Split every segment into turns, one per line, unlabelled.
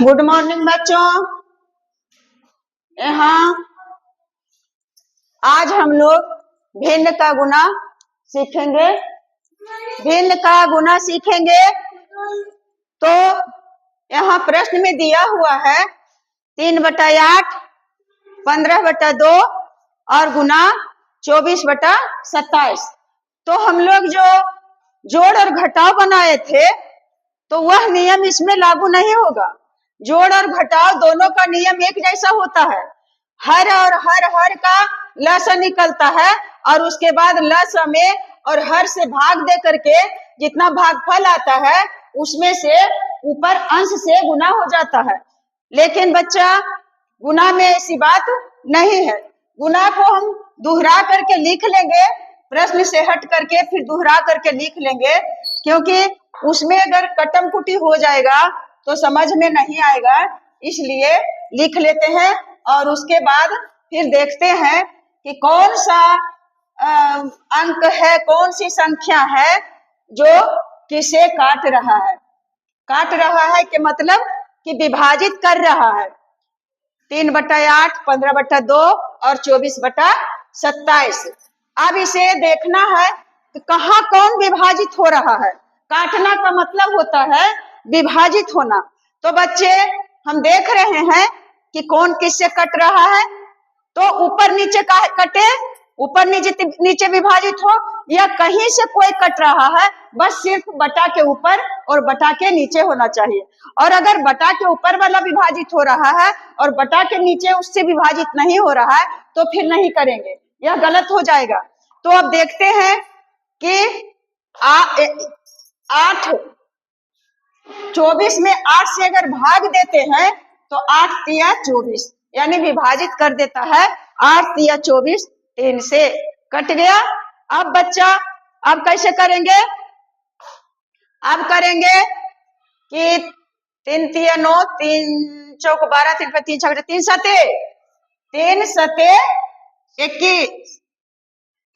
Good morning बच्चों। यहाँ आज हम लोग भिन्न का गुना सीखेंगे। भिन्न का गुना सीखेंगे तो यहाँ प्रश्न में दिया हुआ है 3/8, 15/2 और गुना 24/27। तो हम लोग जो जोड़ और घटाव बनाए थे तो वह नियम इसमें लागू नहीं होगा। जोड़ और घटाव दोनों का नियम एक जैसा होता है। हर और हर का लसा निकलता है और उसके बाद लसा में और हर से भाग दे करके जितना भागफल आता है उसमें से ऊपर अंश से गुना हो जाता है। लेकिन बच्चा गुना में ऐसी बात नहीं है। गुना को हम दोहरा करके लिख लेंगे, प्रश्न से हट करके फिर दोहरा करके लिख लेंगे, क्योंकि उसमें अगर कटम कुटी हो जाएगा तो समझ में नहीं आएगा। इसलिए लिख लेते हैं और उसके बाद फिर देखते हैं कि कौन सा अंक है, कौन सी संख्या है जो किसे काट रहा है। काट रहा है कि मतलब कि विभाजित कर रहा है। 3/8, 15/2 और 24/27। अब इसे देखना है कि कहाँ कौन विभाजित हो रहा है। काटना का मतलब होता है विभाजित होना। तो बच्चे हम देख रहे हैं कि कौन किससे कट रहा है। तो ऊपर नीचे का कटे, ऊपर नीचे विभाजित हो, या कहीं से कोई कट रहा है, बस सिर्फ बटा के ऊपर और बटा के नीचे होना चाहिए। और अगर बटा के ऊपर वाला विभाजित हो रहा है और बटा के नीचे उससे विभाजित नहीं हो रहा है तो फिर नहीं करेंगे, यह गलत हो जाएगा। तो अब देखते हैं कि 8 24 में 8 से अगर भाग देते हैं तो 8 तिया 24, यानी विभाजित कर देता है। 8 तिया 24 3 से कट गया। अब बच्चा अब कैसे करेंगे? अब करेंगे कि 3 तिया 9, 3 चौक 12, 3 पर 3 छक 3 सते 21,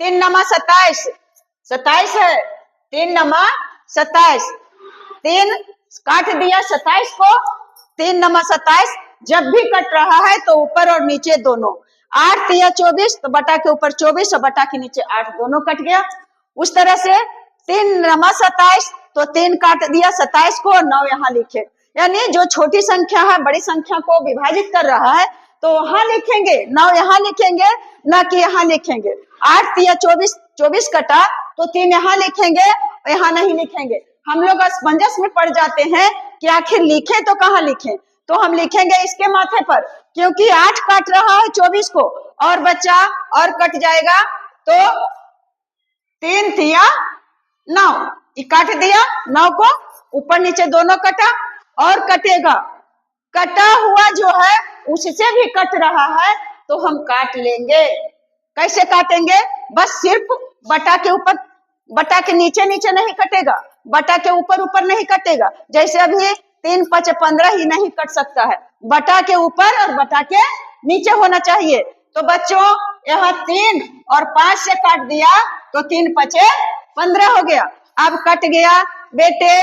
3 नमा 27, 27 है, 3 नमा 27, 3 काट दिया 27 को, 3 नमा 27। जब भी कट रहा है तो ऊपर और नीचे दोनों। 8 तिया 24 तो बटा के ऊपर 24 और बटा के नीचे 8, दोनों कट गया। उस तरह से 3 नमा 27 तो 3 काट दिया 27 को और 9 यहाँ लिखे। यानी जो छोटी संख्या है बड़ी संख्या को विभाजित कर रहा है तो वहां लिखेंगे, 9 यहाँ लिखेंगे, न कि यहाँ लिखेंगे। 8 तिया 24 कटा तो 3 यहाँ लिखेंगे, यहाँ नहीं लिखेंगे। हम लोग असमंजस में पड़ जाते हैं कि आखिर लिखे तो कहाँ लिखें। तो हम लिखेंगे इसके माथे पर, क्योंकि 8 काट रहा है 24 को और बच्चा और कट जाएगा। तो 3 तिया 9 काट दिया, 9 को ऊपर नीचे दोनों कटा और कटेगा। कटा हुआ जो है उससे भी कट रहा है तो हम काट लेंगे। कैसे काटेंगे? बस सिर्फ बटा के ऊपर, बटा के नीचे नीचे नहीं कटेगा, बटा के ऊपर ऊपर नहीं कटेगा। जैसे अभी 3 5 15 ही नहीं कट सकता है, बटा के ऊपर और बटा के नीचे होना चाहिए। तो बच्चों यहाँ 3 और 5 से काट दिया तो 3 5 15 हो गया। अब कट गया बेटे।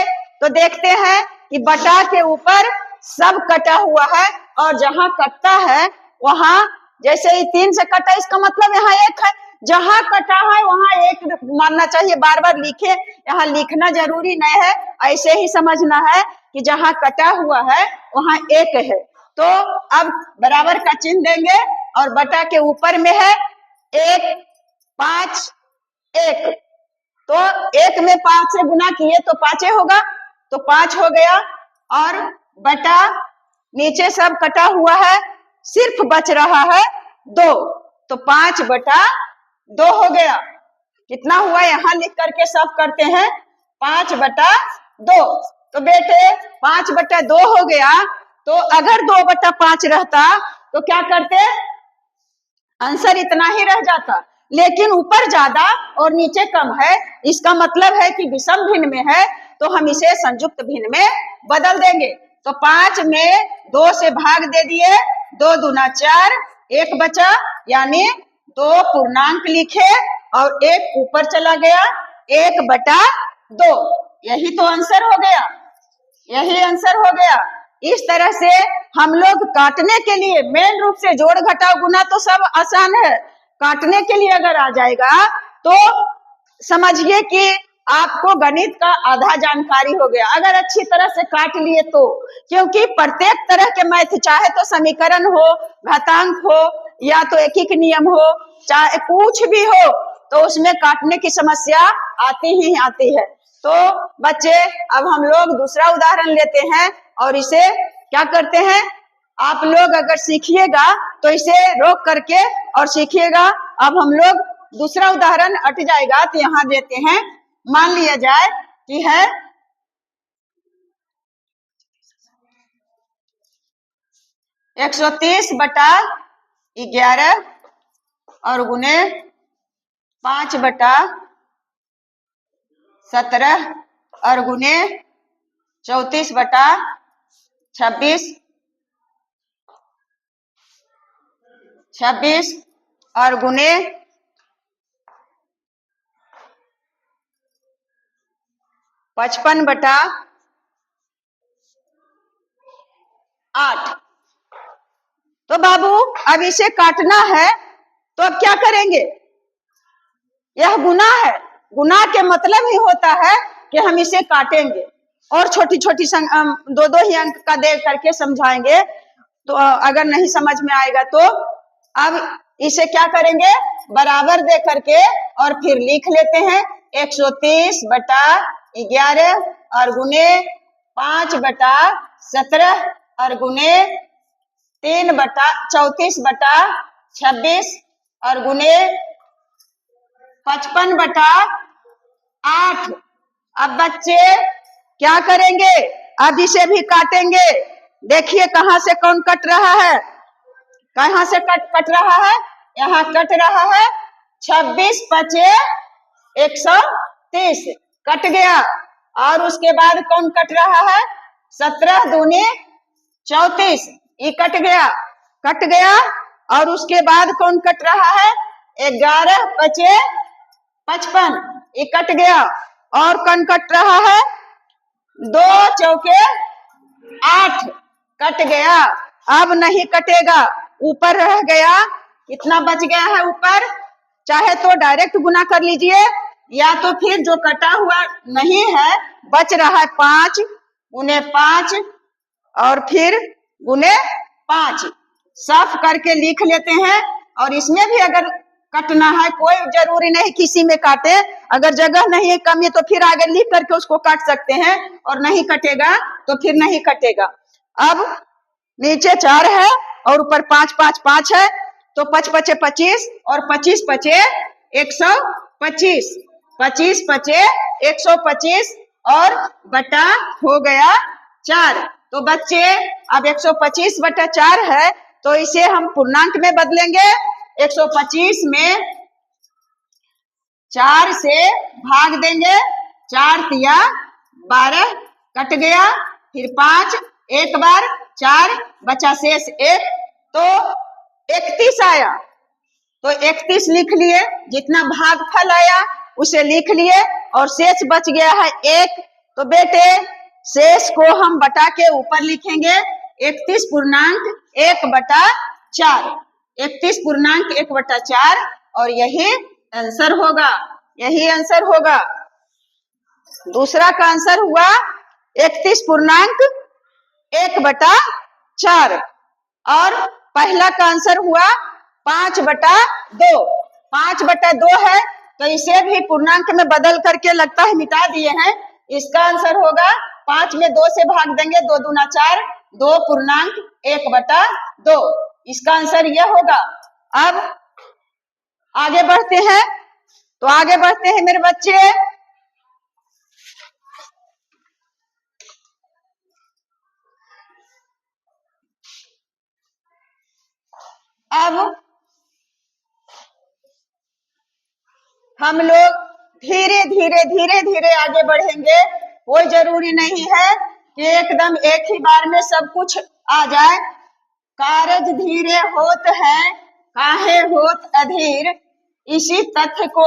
तो देखते हैं कि बटा के ऊपर सब कटा हुआ है और जहां कटता है वहां, जैसे ही 3 से कटा इसका मतलब यहाँ 1 है, जहां कटा है वहां 1 मानना चाहिए। बार बार लिखे, यहाँ लिखना जरूरी नहीं है, ऐसे ही समझना है कि जहां कटा हुआ है वहां 1 है। तो अब बराबर का चिन्ह देंगे और बटा के ऊपर में है 1 5 1, तो 1 में 5 से गुना किए तो 5 होगा, तो 5 हो गया। और बटा नीचे सब कटा हुआ है, सिर्फ बच रहा है 2, तो 5/2 हो गया। कितना हुआ यहाँ लिख करके सब करते हैं 5/2। तो बेटे 5/2 हो गया। तो अगर 2/5 रहता तो क्या करते? आंसर इतना ही रह जाता, लेकिन ऊपर ज्यादा और नीचे कम है, इसका मतलब है कि विषम भिन्न में है, तो हम इसे संयुक्त भिन्न में बदल देंगे। तो 5 में 2 से भाग दे दिए, 2 दूना 4, 1 बचा, यानी 2 पूर्णांक लिखे और 1 ऊपर चला गया, 1/2। यही तो आंसर हो गया, यही आंसर हो गया। इस तरह से हम लोग काटने के लिए मेन रूप से जोड़ घटाव गुना तो सब आसान है, काटने के लिए अगर आ जाएगा तो समझिए कि आपको गणित का आधा जानकारी हो गया, अगर अच्छी तरह से काट लिए तो। क्योंकि प्रत्येक तरह के मैथ, चाहे तो समीकरण हो, घातांक हो, या तो एकीक नियम हो, चाहे कुछ भी हो, तो उसमें काटने की समस्या आती ही आती है। तो बच्चे अब हम लोग दूसरा उदाहरण लेते हैं और इसे क्या करते हैं, आप लोग अगर सीखिएगा तो इसे रोक करके और सीखिएगा। अब हम लोग दूसरा उदाहरण हट जाएगा तो यहाँ देते हैं। मान लिया जाए कि है 130/11 और गुने 5/17 और गुने 34/26 और गुने 55/8। तो बाबू अब इसे काटना है तो अब क्या करेंगे, यह गुना है, गुना के मतलब ही होता है कि हम इसे काटेंगे और छोटी छोटी दो दो ही अंक का दे करके समझाएंगे। तो अगर नहीं समझ में आएगा तो अब इसे क्या करेंगे, बराबर दे करके और फिर लिख लेते हैं 130/11 और गुने 5/17 और गुने 34/26 और गुने 55/8। अब बच्चे क्या करेंगे, अब इसे भी काटेंगे। देखिए कहां से कौन कट रहा है, कहां से कट रहा है, यहाँ कट रहा है 26/5 130 कट गया। और उसके बाद कौन कट रहा है, 17 दूनी 34 ये कट गया। और उसके बाद कौन कट रहा है, 11/5 ये कट गया। और कौन कट रहा है, 2 चौके 8 कट गया। अब नहीं कटेगा, ऊपर रह गया, कितना बच गया है ऊपर, चाहे तो डायरेक्ट गुना कर लीजिए या तो फिर जो कटा हुआ नहीं है बच रहा है 5 गुने 5 और फिर गुने 5 साफ करके लिख लेते हैं। और इसमें भी अगर कटना है, कोई जरूरी नहीं किसी में काटे, अगर जगह नहीं है कम है तो फिर आगे लिख करके उसको काट सकते हैं, और नहीं कटेगा तो फिर नहीं कटेगा। अब नीचे 4 है और ऊपर 5 5 5 है, तो 5 5 25 और 25 5 125, 25 5 125 और बटा हो गया 4। तो बच्चे अब 125/4 है तो इसे हम पूर्णांक में बदलेंगे। 125 में 4 से भाग देंगे, 4 तिया 12 कट गया, फिर 5 एक बार 4 बचा शेष 1 तो 31 आया। तो 31 लिख लिए, जितना भागफल आया उसे लिख लिए और शेष बच गया है 1। तो बेटे शेष को हम बटा के ऊपर लिखेंगे 31.1/4, 31.1/4 और यही आंसर होगा, यही आंसर होगा। दूसरा का आंसर हुआ 31.1/4 और पहला का आंसर हुआ 5/2। 5/2 है तो इसे भी पूर्णांक में बदल करके लगता है मिटा दिए हैं। इसका आंसर होगा 5 में 2 से भाग देंगे, 2 दूना 4, 2.1/2। इसका आंसर यह होगा। अब आगे बढ़ते हैं, तो आगे बढ़ते हैं मेरे बच्चे। अब हम लोग धीरे धीरे आगे बढ़ेंगे। कोई जरूरी नहीं है कि एकदम एक ही बार में सब कुछ आ जाए। कारज धीरे होत है काहे होत अधीर, इसी तथ्य को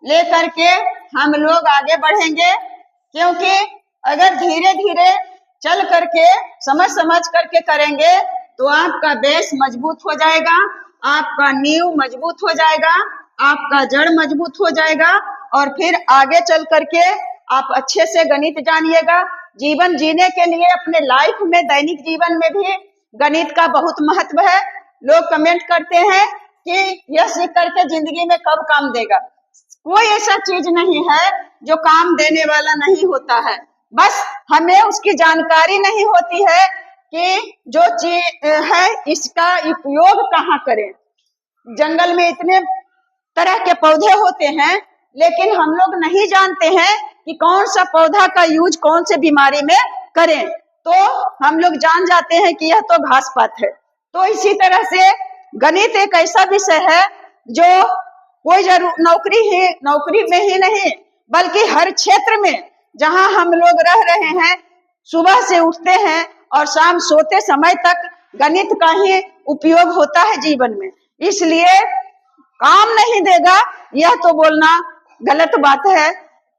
लेकर के हम लोग आगे बढ़ेंगे। क्योंकि अगर धीरे धीरे चल करके समझ समझ करके करेंगे तो आपका बेस मजबूत हो जाएगा, आपका नींव मजबूत हो जाएगा, आपका जड़ मजबूत हो जाएगा और फिर आगे चल करके आप अच्छे से गणित जानिएगा। जीवन जीने के लिए अपने लाइफ में, दैनिक जीवन में भी गणित का बहुत महत्व है। लोग कमेंट करते हैं कि यह सीख करके जिंदगी में कब काम देगा। कोई ऐसा चीज नहीं है जो काम देने वाला नहीं होता है, बस हमें उसकी जानकारी नहीं होती है कि जो चीज है इसका उपयोग कहाँ करें। जंगल में इतने तरह के पौधे होते हैं लेकिन हम लोग नहीं जानते हैं कि कौन सा पौधा का यूज कौन से बीमारी में करें, तो हम लोग जान जाते हैं कि यह तो घास पात है। तो इसी तरह से गणित एक ऐसा विषय है जो कोई नौकरी में ही नहीं बल्कि हर क्षेत्र में जहां हम लोग रह रहे हैं, सुबह से उठते हैं और शाम सोते समय तक गणित का ही उपयोग होता है जीवन में। इसलिए काम नहीं देगा यह तो बोलना गलत बात है,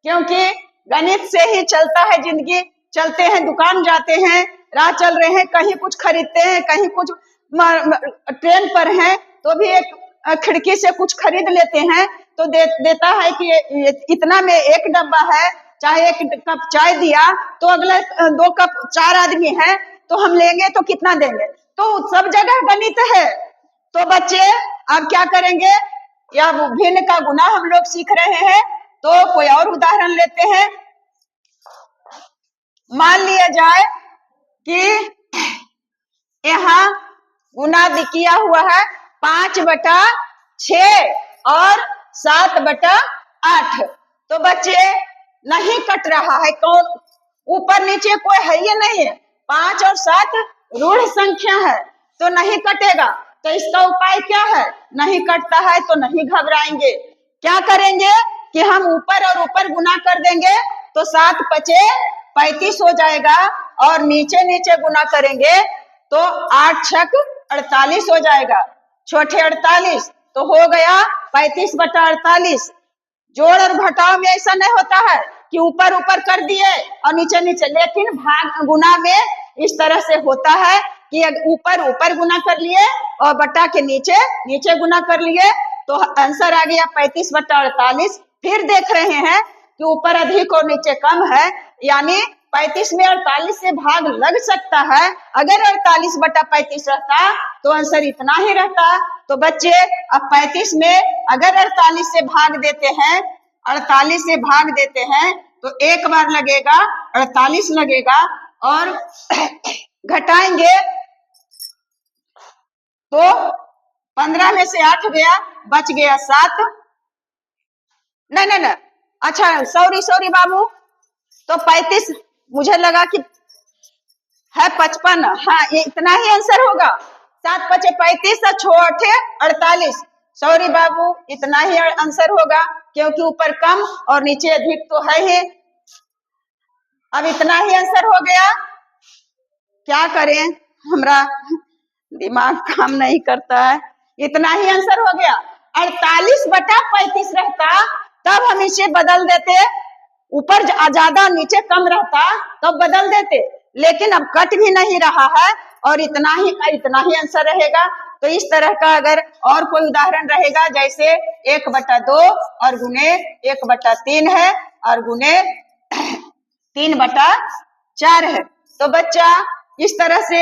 क्योंकि गणित से ही चलता है जिंदगी। चलते हैं, दुकान जाते हैं, राह चल रहे हैं, कहीं कुछ खरीदते हैं, कहीं कुछ ट्रेन पर हैं तो भी एक खिड़की से कुछ खरीद लेते हैं तो देता है कि इतना में एक डब्बा है, चाहे एक कप चाय दिया तो अगले 2 कप 4 आदमी हैं तो हम लेंगे तो कितना देंगे। तो सब जगह गणित है। तो बच्चे अब क्या करेंगे, या भिन्न का गुना हम लोग सीख रहे हैं। तो कोई और उदाहरण लेते हैं। मान लिया जाए कि यहाँ गुना किया हुआ है 5/6 और 7/8। तो बच्चे नहीं कट रहा है, कौन ऊपर नीचे कोई है ही नहीं है, 5 और 7 ऋण संख्या है तो नहीं कटेगा। तो इसका उपाय क्या है, नहीं कटता है तो नहीं घबराएंगे, क्या करेंगे कि हम ऊपर और ऊपर गुना कर देंगे तो 7×5 35 हो जाएगा और नीचे नीचे गुना करेंगे तो 8×6 48 हो जाएगा, छोटे 48 तो हो गया 35/48। जोड़ और घटाव में ऐसा नहीं होता है कि ऊपर ऊपर कर दिए और नीचे नीचे, लेकिन भाग गुना में इस तरह से होता है कि ऊपर ऊपर गुना कर लिए और बटा के नीचे नीचे गुना कर लिए तो आंसर आ गया 35/48। फिर देख रहे हैं कि ऊपर अधिक और नीचे कम है, यानी 35 में 48 से भाग लग सकता है। अगर 48/35 रहता तो आंसर इतना ही रहता। तो बच्चे अब 35 में अगर 48 से भाग देते हैं, 48 से भाग देते हैं तो एक बार लगेगा 48 लगेगा और घटाएंगे तो 15 में से 8 गया, बच गया 7। नहीं, अच्छा सॉरी बाबू, तो 35 मुझे लगा कि है 55। हाँ, ये इतना ही आंसर होगा, 7×5 35 और 6×8 48। सॉरी बाबू, इतना ही आंसर होगा क्योंकि ऊपर कम और नीचे अधिक तो है ही। अब इतना ही आंसर हो गया, क्या करें, हमारा दिमाग काम नहीं करता है। इतना ही आंसर हो गया। 48/35 रहता तब हम इसे बदल देते, ऊपर ज्यादा नीचे कम रहता तब बदल देते, लेकिन अब कट भी नहीं रहा है और इतना ही आंसर रहेगा। तो इस तरह का अगर और कोई उदाहरण रहेगा, जैसे 1/2 और गुने 1/3 है और गुने 3/4 है। तो बच्चा इस तरह से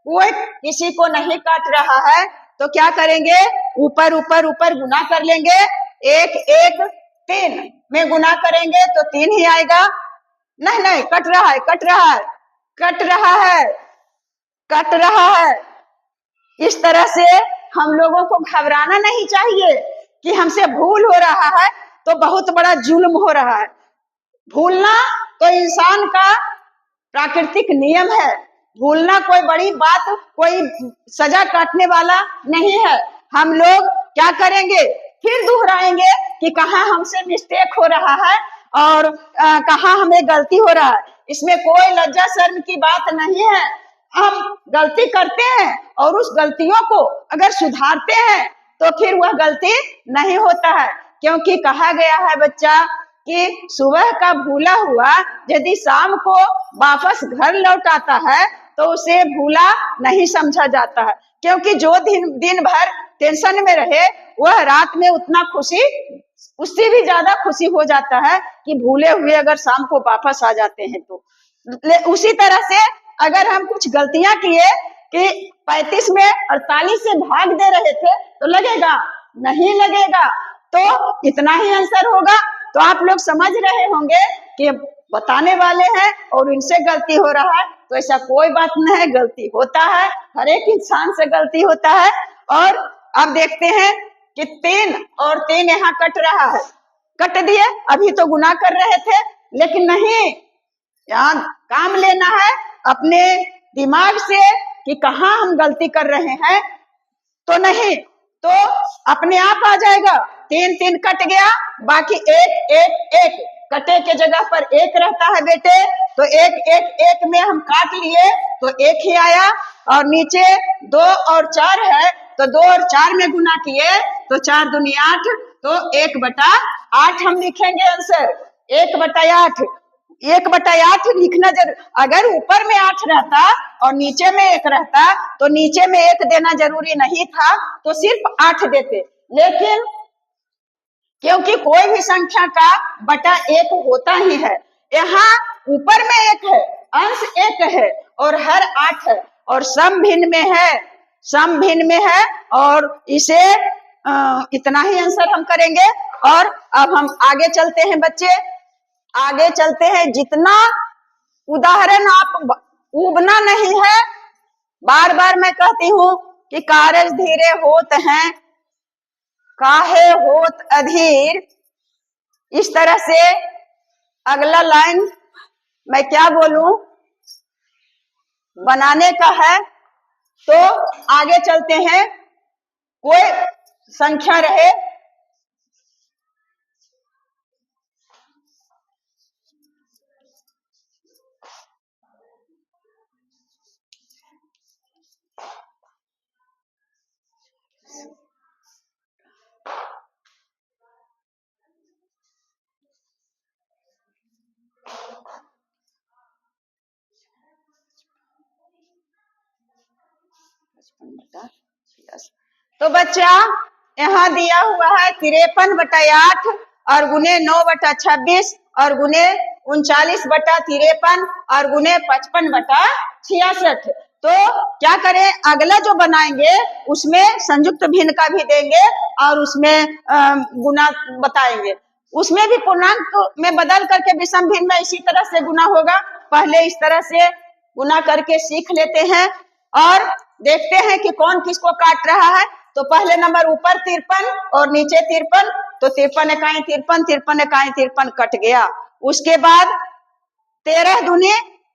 कोई किसी को नहीं काट रहा है तो क्या करेंगे, ऊपर ऊपर ऊपर गुना कर लेंगे, 1 1 3 में गुना करेंगे तो 3 ही आएगा। नहीं, कट रहा है। इस तरह से हम लोगों को घबराना नहीं चाहिए कि हमसे भूल हो रहा है तो बहुत बड़ा जुल्म हो रहा है। भूलना तो इंसान का प्राकृतिक नियम है, भूलना कोई बड़ी बात, कोई सजा काटने वाला नहीं है। हम लोग क्या करेंगे, फिर दोहराएंगे कि कहाँ हमसे मिस्टेक हो रहा है और कहाँ हमें गलती हो रहा है। इसमें कोई लज्जा शर्म की बात नहीं है। हम गलती करते हैं और उस गलतियों को अगर सुधारते हैं तो फिर वह गलती नहीं होता है, क्योंकि कहा गया है बच्चा कि सुबह का भूला हुआ यदि शाम को वापस घर लौट आता है तो उसे भूला नहीं समझा जाता है, क्योंकि जो दिन भर टेंशन में रहे वह रात में उतना खुशी, उससे भी ज्यादा खुशी हो जाता है कि भूले हुए अगर शाम को वापस आ जाते हैं तो। उसी तरह से अगर हम कुछ गलतियां किए कि 35 में 48 से भाग दे रहे थे तो लगेगा? नहीं लगेगा। तो इतना ही आंसर होगा। तो आप लोग समझ रहे होंगे कि बताने वाले हैं और इनसे गलती हो रहा है, तो ऐसा कोई बात नहीं है, गलती होता है, हर एक इंसान से गलती होता है। और अब देखते हैं कि 3 और 3 यहाँ कट रहा है, कट दिए। अभी तो गुना कर रहे थे, लेकिन नहीं, यहाँ काम लेना है अपने दिमाग से कि कहाँ हम गलती कर रहे हैं। तो नहीं तो अपने आप आ जाएगा। 3 3 कट गया, बाकी 1 1 1, कटे के जगह पर 1 रहता है बेटे, तो 1 1 1 में हम काट लिए तो 1 ही आया। और नीचे 2 और 4 है, तो 2 और 4 में गुना किए तो 4 दूनी 8, तो 1/8 हम लिखेंगे आंसर। 1/8, 1/8 लिखना जरूर। अगर ऊपर में 8 रहता और नीचे में 1 रहता तो नीचे में 1 देना जरूरी नहीं था, तो सिर्फ 8 देते। लेकिन क्योंकि कोई भी संख्या का बटा 1 होता ही है, यहाँ ऊपर में 1 है, अंश 1 है और हर 8 है और सम भिन्न में है, सम भिन्न में है, और इसे इतना ही आंसर हम करेंगे। और अब हम आगे चलते हैं बच्चे, आगे चलते हैं। जितना उदाहरण आप उबना नहीं है, बार बार मैं कहती हूँ कि कारज धीरे होत हैं काहे होत अधीर, इस तरह से अगला लाइन मैं क्या बोलूं बनाने का है। तो आगे चलते हैं, कोई संख्या रहे, तो बच्चा यहाँ दिया हुआ है 53/8 और गुने 9/26 और गुने 39/53 और गुने 55/66। तो क्या करें, अगला जो बनाएंगे उसमें संयुक्त भिन्न का भी देंगे और उसमें गुना बताएंगे। उसमें भी पूर्णांक में बदल करके विषम भिन्न में इसी तरह से गुना होगा। पहले इस तरह से गुना करके सीख लेते हैं और देखते हैं कि कौन किसको काट रहा है। तो पहले नंबर ऊपर 53 और नीचे 53, तो 53 इकाई 53, 53 इकाई 53 कट गया। उसके बाद 13 दूनी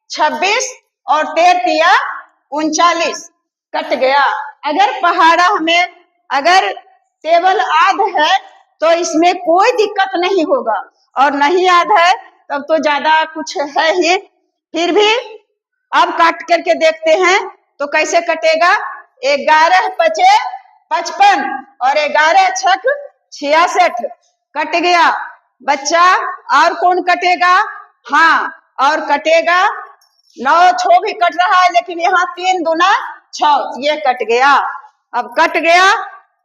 26 और 13 तिया 39 कट गया। अगर पहाड़ा हमें अगर टेबल आध है तो इसमें कोई दिक्कत नहीं होगा, और नहीं आध है तब तो ज्यादा कुछ है ही। फिर भी अब काट करके देखते हैं तो कैसे कटेगा। 11 पचे 55 और 11 छक 66 कट गया। बच्चा और कौन कटेगा? हाँ, और कटेगा 9 6 भी कट रहा है, लेकिन यहाँ 3 दूना 6, ये कट गया। अब कट गया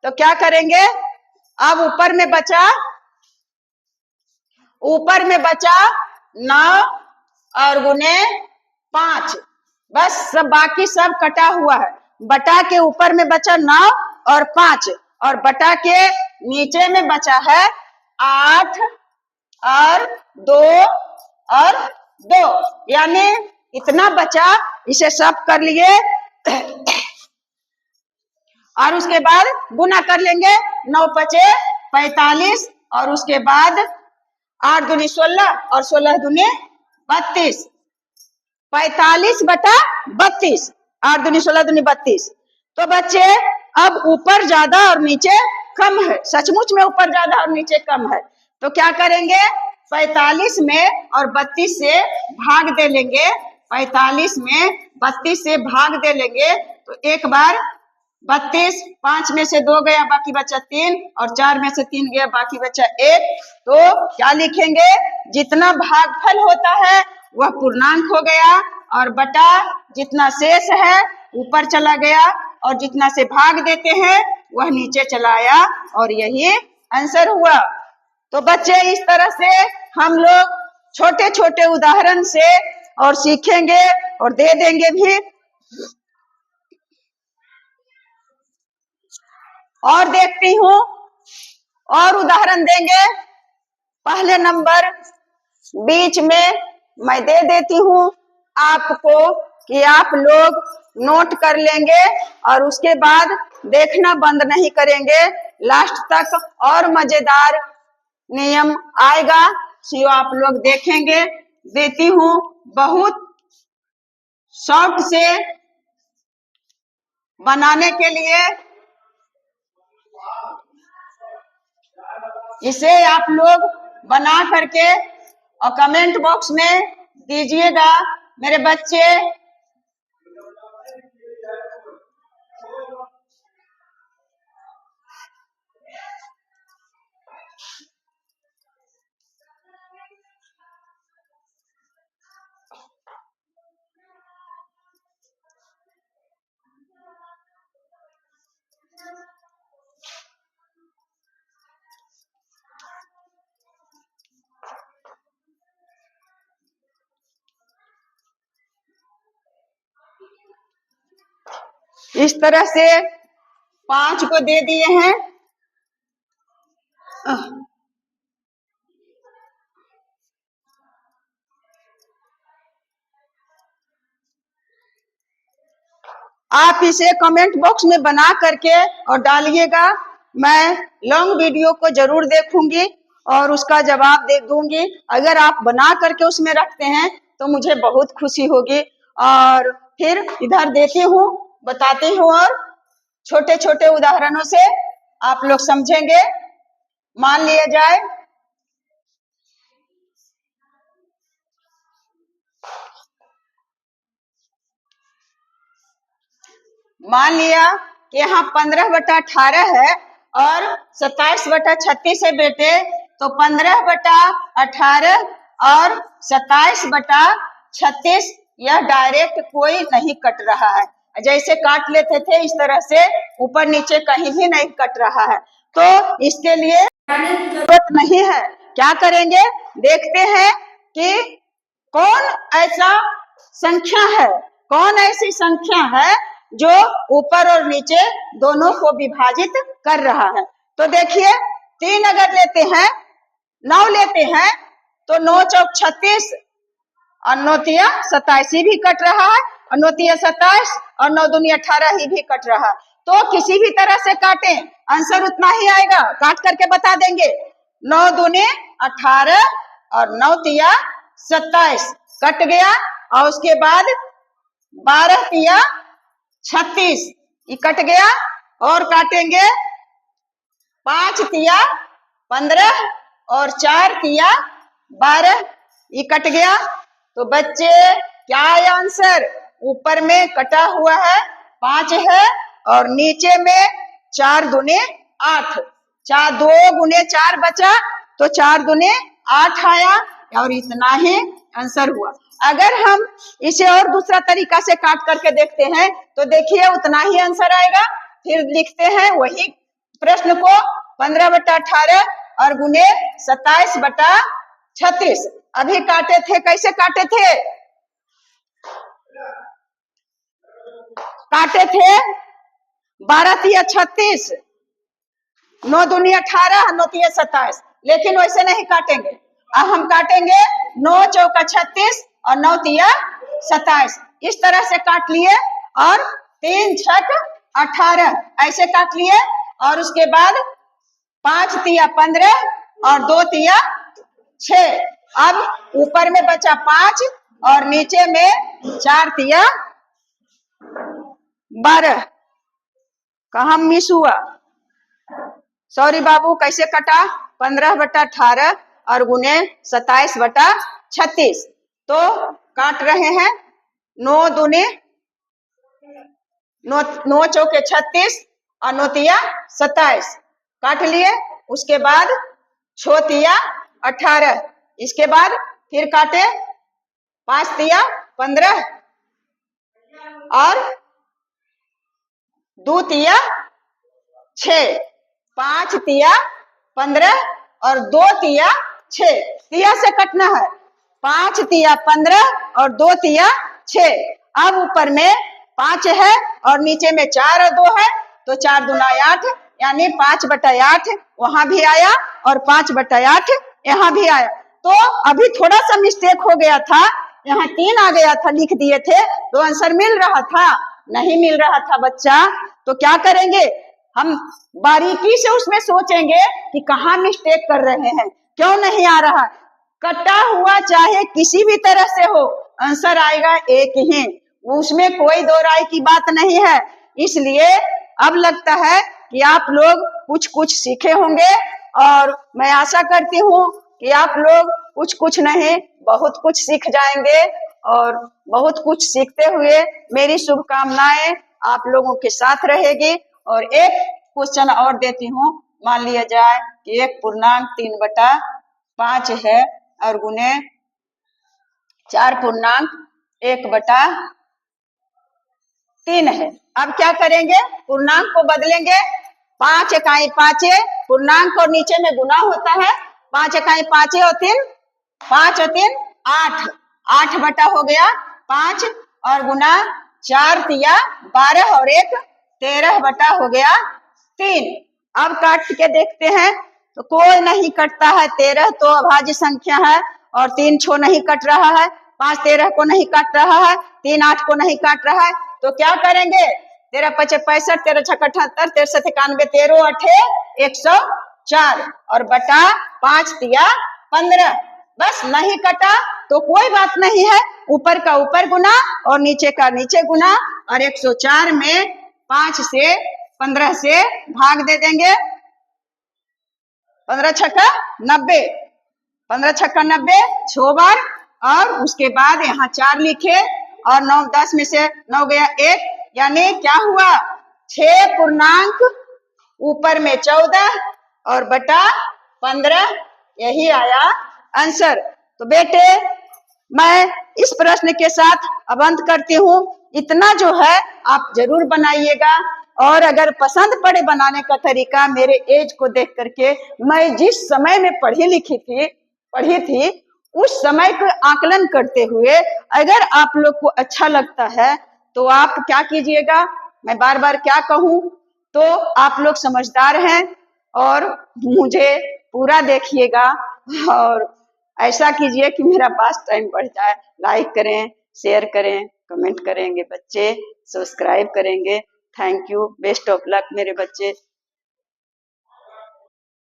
तो क्या करेंगे, अब ऊपर में बचा 9 और गुने 5, बस सब बाकी सब कटा हुआ है। बटा के ऊपर में बचा 9 और 5 और बटा के नीचे में बचा है 8 और 2 और 2, यानी इतना बचा। इसे सब कर लिए और उसके बाद गुना कर लेंगे। 9 पचे 45 और उसके बाद 8 दूनी 16 और 16 दूनी 32, 45/32, 8 दूनी 16 दूनी 32। तो बच्चे अब ऊपर ज्यादा और नीचे कम है, सचमुच में ऊपर ज्यादा और नीचे कम है। तो क्या करेंगे, 45 में और 32 से भाग दे लेंगे। 45 में 32 से भाग दे लेंगे तो एक बार 32, 5 में से 2 गया बाकी बचा 3, और 4 में से 3 गया बाकी बचा 1। तो क्या लिखेंगे, जितना भागफल होता है वह पूर्णांक हो गया, और बटा जितना शेष है ऊपर चला गया, और जितना से भाग देते हैं वह नीचे चला आया, और यही आंसर हुआ। तो बच्चे इस तरह से हम लोग छोटे छोटे उदाहरण से और सीखेंगे और दे देंगे भी, और देखती हूँ और उदाहरण देंगे। पहले नंबर बीच में मैं दे देती हूँ आपको कि आप लोग नोट कर लेंगे, और उसके बाद देखना बंद नहीं करेंगे लास्ट तक, और मजेदार नियम आएगा जो आप लोग देखेंगे। देती हूँ बहुत शॉर्ट से बनाने के लिए, इसे आप लोग बना करके और कमेंट बॉक्स में दीजिएगा मेरे बच्चे। इस तरह से 5 को दे दिए हैं। आप इसे कमेंट बॉक्स में बना करके और डालिएगा। मैं लॉन्ग वीडियो को जरूर देखूंगी और उसका जवाब दे दूंगी। अगर आप बना करके उसमें रखते हैं तो मुझे बहुत खुशी होगी। और फिर इधर देती हूँ, बताती हूँ, और छोटे छोटे उदाहरणों से आप लोग समझेंगे। मान लिया जाए मान लिया कि यहाँ 15/18 है और 27/36 है बेटे, तो 15/18 और 27/36 यह डायरेक्ट कोई नहीं कट रहा है। जैसे काट लेते थे इस तरह से ऊपर नीचे कहीं भी नहीं कट रहा है, तो इसके लिए जरूरत नहीं है। क्या करेंगे, देखते हैं कि कौन ऐसा संख्या है, कौन ऐसी संख्या है जो ऊपर और नीचे दोनों को विभाजित कर रहा है। तो देखिए 3 अगर लेते हैं, 9 लेते हैं, तो 9 चौक 36 और 9 तिया 27 ही भी कट रहा है, और 9 तिया 27 और 9 दूनी 18 ही भी कट रहा है। तो किसी भी तरह से काटें आंसर उतना ही आएगा, काट करके बता देंगे। 9 दूनी 18 और 9 तिया 27 कट गया, और उसके बाद 12 तिया 36 ये कट गया, और काटेंगे 5 तिया 15 और 4 तिया 12 ये कट गया। तो बच्चे क्या है आंसर, ऊपर में कटा हुआ है 5 है, और नीचे में 4 दूने 8, 4 2 गुने 4 बचा, तो 4 दूने 8 आया, और इतना ही आंसर हुआ। अगर हम इसे और दूसरा तरीका से काट करके देखते हैं तो देखिए उतना ही आंसर आएगा। फिर लिखते हैं वही प्रश्न को, 15/18 और गुने 27/36। अभी काटे थे, कैसे काटे थे, काटे थे 12 तिया 36, 9 दूनी 18, 9 तिया 27, लेकिन वैसे नहीं काटेंगे। अब हम काटेंगे 9 चौका 36 और 9 तिया 27, इस तरह से काट लिए, और 3 छक 18 ऐसे काट लिए, और उसके बाद 5 तिया 15 और 2 तिया 6। अब ऊपर में बचा 5 और नीचे में 4 तिया 12। कहाँ मिस हुआ, सॉरी बाबू, कैसे कटा, 15/18 और गुने 27/36। तो काट रहे हैं 9 दूने नौ नौ चौके 36 और 9 तिया 27 काट लिए। उसके बाद 6 तिया 18, इसके बाद फिर काटे 5 तिया 15 और 2 तिया 6, 5 तिया 15 और 2 तिया 6, तिया से कटना है। 5 तिया 15 और 2 तिया 6। अब ऊपर में 5 है और नीचे में 4 और 2 है, तो 4 दूना 8, यानी 5/8 वहां भी आया और 5/8 यहाँ भी आया। तो अभी थोड़ा सा मिस्टेक हो गया था, यहाँ 3 आ गया था, लिख दिए थे तो आंसर मिल रहा था, नहीं मिल रहा था बच्चा। तो क्या करेंगे, हम बारीकी से उसमें सोचेंगे कि कहाँ मिस्टेक कर रहे हैं, क्यों नहीं आ रहा। कटा हुआ चाहे किसी भी तरह से हो, आंसर आएगा एक ही, उसमें कोई दो राय की बात नहीं है। इसलिए अब लगता है कि आप लोग कुछ कुछ सीखे होंगे और मैं आशा करती हूँ कि आप लोग कुछ कुछ नहीं बहुत कुछ सीख जाएंगे और बहुत कुछ सीखते हुए मेरी शुभकामनाएं आप लोगों के साथ रहेगी। और एक क्वेश्चन और देती हूँ, मान लिया जाए कि 1/3/5 है और गुने 4/1/3 है। अब क्या करेंगे, पूर्णांक को बदलेंगे। 5 इकाई 5, पूर्णांक और नीचे में गुना होता है। 5 इकाई 5 और 3, 5 और 3 8, 8 हो गया 5 और गुना 4 तिया 12 और 1 13 हो गया 3। अब काट के देखते हैं तो कोई नहीं कटता है। 13 तो अभाज्य संख्या है और 3 छो नहीं कट रहा है, 5 13 को नहीं काट रहा है, 3 8 को नहीं काट रहा है। तो क्या करेंगे, 13 5 65, 13 6 78, 13 7 91, 13 8 104 और बटा 5 तिया 15। बस नहीं कटा तो कोई बात नहीं है, ऊपर का ऊपर गुना और नीचे का नीचे गुना, और 104 में 5 से 15 से भाग दे देंगे। 15 छक्का 90, 15 छक्का 90 6 बार, और उसके बाद यहाँ 4 लिखे और 9 10 में से 9 गया 1, यानी क्या हुआ 6 पूर्णांक ऊपर में 14 और बटा 15, यही आया आंसर। तो बेटे मैं इस प्रश्न के साथ अब अंत करती हूँ। इतना जो है आप जरूर बनाइएगा, और अगर पसंद पड़े बनाने का तरीका मेरे एज को देख करके, मैं जिस समय में पढ़ी थी उस समय को आकलन करते हुए अगर आप लोग को अच्छा लगता है तो आप क्या कीजिएगा, मैं बार बार क्या कहूँ, तो आप लोग समझदार हैं और मुझे पूरा देखिएगा और ऐसा कीजिए कि मेरा पास टाइम बढ़ जाए। लाइक करें, शेयर करें, कमेंट करेंगे बच्चे, सब्सक्राइब करेंगे। Thank you, best of luck मेरे बच्चे।